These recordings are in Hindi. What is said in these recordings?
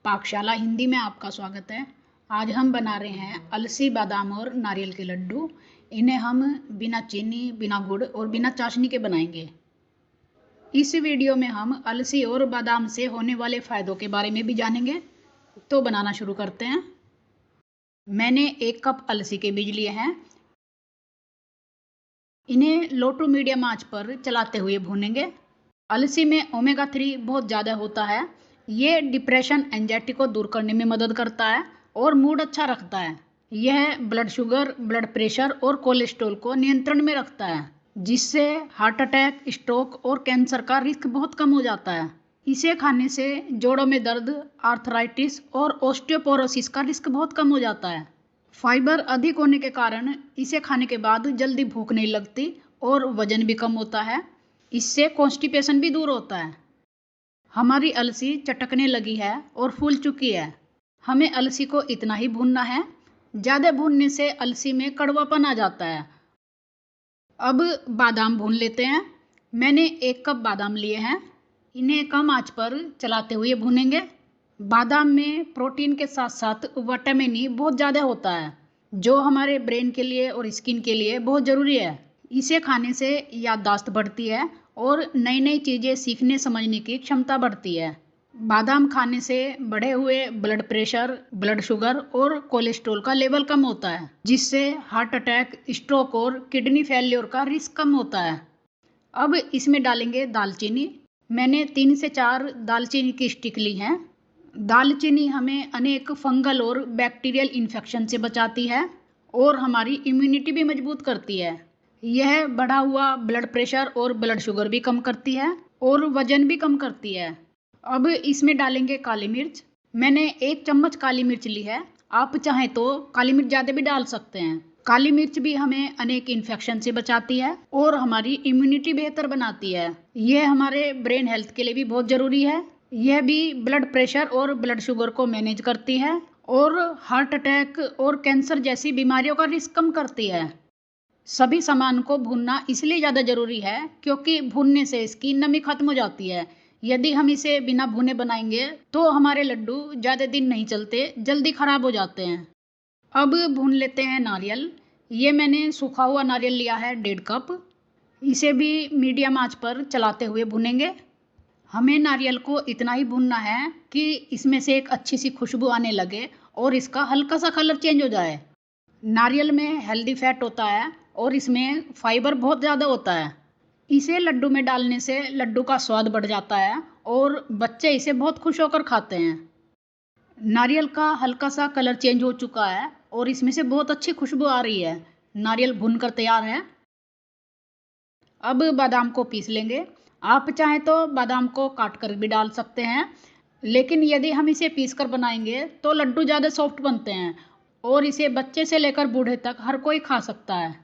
पाकशाला हिंदी में आपका स्वागत है। आज हम बना रहे हैं अलसी, बादाम और नारियल के लड्डू। इन्हें हम बिना चीनी, बिना गुड़ और बिना चाशनी के बनाएंगे। इस वीडियो में हम अलसी और बादाम से होने वाले फ़ायदों के बारे में भी जानेंगे। तो बनाना शुरू करते हैं। मैंने 1 कप अलसी के बीज लिए हैं। इन्हें लो टू मीडियम आंच पर चलाते हुए भूनेंगे। अलसी में ओमेगा 3 बहुत ज़्यादा होता है। ये डिप्रेशन, एंजाइटी को दूर करने में मदद करता है और मूड अच्छा रखता है। यह ब्लड शुगर, ब्लड प्रेशर और कोलेस्ट्रॉल को नियंत्रण में रखता है, जिससे हार्ट अटैक, स्ट्रोक और कैंसर का रिस्क बहुत कम हो जाता है। इसे खाने से जोड़ों में दर्द, आर्थराइटिस और ऑस्टियोपोरोसिस का रिस्क बहुत कम हो जाता है। फाइबर अधिक होने के कारण इसे खाने के बाद जल्दी भूख नहीं लगती और वजन भी कम होता है। इससे कॉन्स्टिपेशन भी दूर होता है। हमारी अलसी चटकने लगी है और फूल चुकी है। हमें अलसी को इतना ही भूनना है। ज़्यादा भूनने से अलसी में कड़वापन आ जाता है। अब बादाम भून लेते हैं। मैंने 1 कप बादाम लिए हैं। इन्हें कम आंच पर चलाते हुए भूनेंगे। बादाम में प्रोटीन के साथ साथ विटामिन ई बहुत ज़्यादा होता है, जो हमारे ब्रेन के लिए और स्किन के लिए बहुत ज़रूरी है। इसे खाने से याददाश्त बढ़ती है और नई नई चीज़ें सीखने समझने की क्षमता बढ़ती है। बादाम खाने से बढ़े हुए ब्लड प्रेशर, ब्लड शुगर और कोलेस्ट्रॉल का लेवल कम होता है, जिससे हार्ट अटैक, स्ट्रोक और किडनी फेल्योर का रिस्क कम होता है। अब इसमें डालेंगे दालचीनी। मैंने 3 से 4 दालचीनी की स्टिक ली हैं। दालचीनी हमें अनेक फंगल और बैक्टीरियल इन्फेक्शन से बचाती है और हमारी इम्यूनिटी भी मजबूत करती है। यह बढ़ा हुआ ब्लड प्रेशर और ब्लड शुगर भी कम करती है और वजन भी कम करती है। अब इसमें डालेंगे काली मिर्च। मैंने 1 चम्मच काली मिर्च ली है। आप चाहें तो काली मिर्च ज़्यादा भी डाल सकते हैं। काली मिर्च भी हमें अनेक इन्फेक्शन से बचाती है और हमारी इम्यूनिटी बेहतर बनाती है। यह हमारे ब्रेन हेल्थ के लिए भी बहुत ज़रूरी है। यह भी ब्लड प्रेशर और ब्लड शुगर को मैनेज करती है और हार्ट अटैक और कैंसर जैसी बीमारियों का रिस्क कम करती है। सभी सामान को भूनना इसलिए ज़्यादा ज़रूरी है क्योंकि भूनने से इसकी नमी खत्म हो जाती है। यदि हम इसे बिना भुने बनाएंगे तो हमारे लड्डू ज़्यादा दिन नहीं चलते, जल्दी ख़राब हो जाते हैं। अब भून लेते हैं नारियल। ये मैंने सूखा हुआ नारियल लिया है 1.5 कप। इसे भी मीडियम आंच पर चलाते हुए भुनेंगे। हमें नारियल को इतना ही भूनना है कि इसमें से एक अच्छी सी खुशबू आने लगे और इसका हल्का सा कलर चेंज हो जाए। नारियल में हेल्दी फैट होता है और इसमें फाइबर बहुत ज़्यादा होता है। इसे लड्डू में डालने से लड्डू का स्वाद बढ़ जाता है और बच्चे इसे बहुत खुश होकर खाते हैं। नारियल का हल्का सा कलर चेंज हो चुका है और इसमें से बहुत अच्छी खुशबू आ रही है। नारियल भूनकर तैयार है। अब बादाम को पीस लेंगे। आप चाहें तो बादाम को काट कर भी डाल सकते हैं, लेकिन यदि हम इसे पीस कर बनाएंगे तो लड्डू ज़्यादा सॉफ्ट बनते हैं और इसे बच्चे से लेकर बूढ़े तक हर कोई खा सकता है।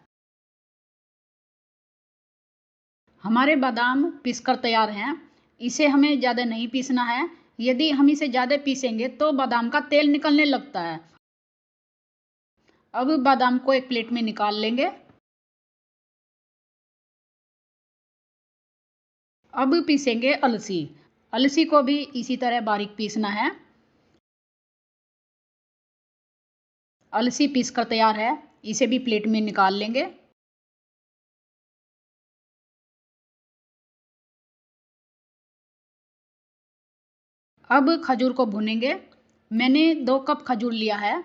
हमारे बादाम पीसकर तैयार हैं। इसे हमें ज़्यादा नहीं पीसना है। यदि हम इसे ज़्यादा पीसेंगे तो बादाम का तेल निकलने लगता है। अब बादाम को एक प्लेट में निकाल लेंगे। अब पीसेंगे अलसी। अलसी को भी इसी तरह बारीक पीसना है। अलसी पीसकर तैयार है। इसे भी प्लेट में निकाल लेंगे। अब खजूर को भूनेंगे। मैंने 2 कप खजूर लिया है।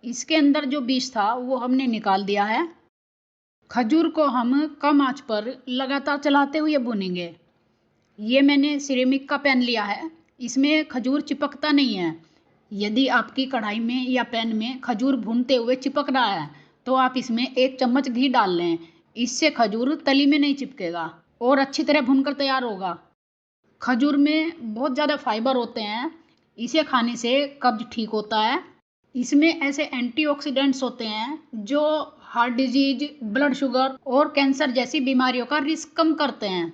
इसके अंदर जो बीज था वो हमने निकाल दिया है। खजूर को हम कम आंच पर लगातार चलाते हुए भूनेंगे। ये मैंने सिरेमिक का पैन लिया है। इसमें खजूर चिपकता नहीं है। यदि आपकी कढ़ाई में या पैन में खजूर भूनते हुए चिपक रहा है तो आप इसमें 1 चम्मच घी डाल लें। इससे खजूर तली में नहीं चिपकेगा और अच्छी तरह भूनकर तैयार होगा। खजूर में बहुत ज़्यादा फाइबर होते हैं। इसे खाने से कब्ज ठीक होता है। इसमें ऐसे एंटीऑक्सीडेंट्स होते हैं जो हार्ट डिजीज, ब्लड शुगर और कैंसर जैसी बीमारियों का रिस्क कम करते हैं।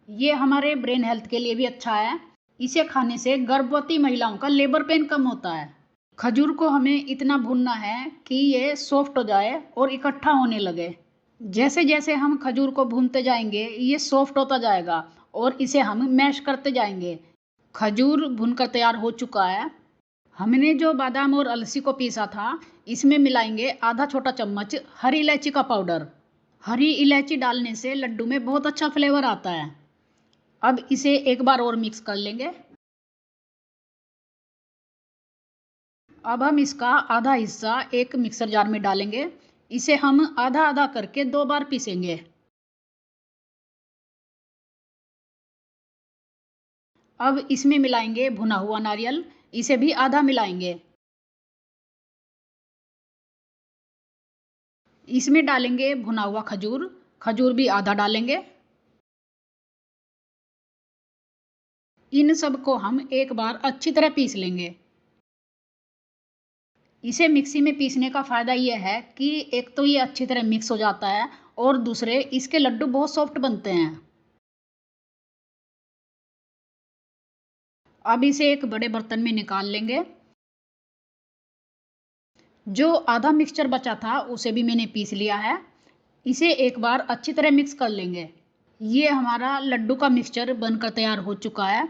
ये हमारे ब्रेन हेल्थ के लिए भी अच्छा है। इसे खाने से गर्भवती महिलाओं का लेबर पेन कम होता है। खजूर को हमें इतना भूनना है कि ये सॉफ्ट हो जाए और इकट्ठा होने लगे। जैसे जैसे हम खजूर को भूनते जाएंगे ये सॉफ्ट होता जाएगा और इसे हम मैश करते जाएंगे। खजूर भूनकर तैयार हो चुका है। हमने जो बादाम और अलसी को पीसा था, इसमें मिलाएंगे आधा छोटा चम्मच हरी इलायची का पाउडर। हरी इलायची डालने से लड्डू में बहुत अच्छा फ्लेवर आता है। अब इसे एक बार और मिक्स कर लेंगे। अब हम इसका आधा हिस्सा एक मिक्सर जार में डालेंगे। इसे हम आधा आधा करके 2 बार पीसेंगे। अब इसमें मिलाएंगे भुना हुआ नारियल, इसे भी आधा मिलाएंगे। इसमें डालेंगे भुना हुआ खजूर, खजूर भी आधा डालेंगे। इन सब को हम एक बार अच्छी तरह पीस लेंगे। इसे मिक्सी में पीसने का फ़ायदा यह है कि एक तो ये अच्छी तरह मिक्स हो जाता है और दूसरे इसके लड्डू बहुत सॉफ्ट बनते हैं। अब इसे एक बड़े बर्तन में निकाल लेंगे। जो आधा मिक्सचर बचा था उसे भी मैंने पीस लिया है। इसे एक बार अच्छी तरह मिक्स कर लेंगे। ये हमारा लड्डू का मिक्सचर बनकर तैयार हो चुका है।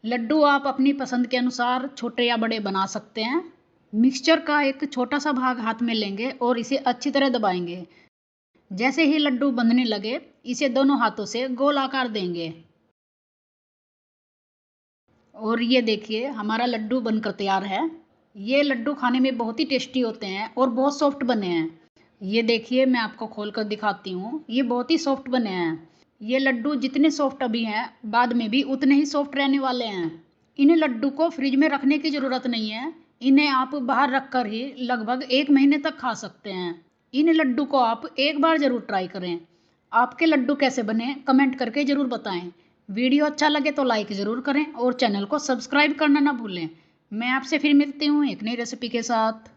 लड्डू आप अपनी पसंद के अनुसार छोटे या बड़े बना सकते हैं। मिक्सचर का एक छोटा सा भाग हाथ में लेंगे और इसे अच्छी तरह दबाएंगे। जैसे ही लड्डू बंधने लगे, इसे दोनों हाथों से गोल आकार देंगे। और ये देखिए हमारा लड्डू बनकर तैयार है। ये लड्डू खाने में बहुत ही टेस्टी होते हैं और बहुत सॉफ्ट बने हैं। ये देखिए मैं आपको खोल कर दिखाती हूँ, ये बहुत ही सॉफ्ट बने हैं। ये लड्डू जितने सॉफ्ट अभी हैं, बाद में भी उतने ही सॉफ्ट रहने वाले हैं। इन लड्डू को फ्रिज में रखने की ज़रूरत नहीं है। इन्हें आप बाहर रख कर ही लगभग 1 महीने तक खा सकते हैं। इन लड्डू को आप एक बार ज़रूर ट्राई करें। आपके लड्डू कैसे बने कमेंट करके ज़रूर बताएं। वीडियो अच्छा लगे तो लाइक ज़रूर करें और चैनल को सब्सक्राइब करना ना भूलें। मैं आपसे फिर मिलती हूँ एक नई रेसिपी के साथ।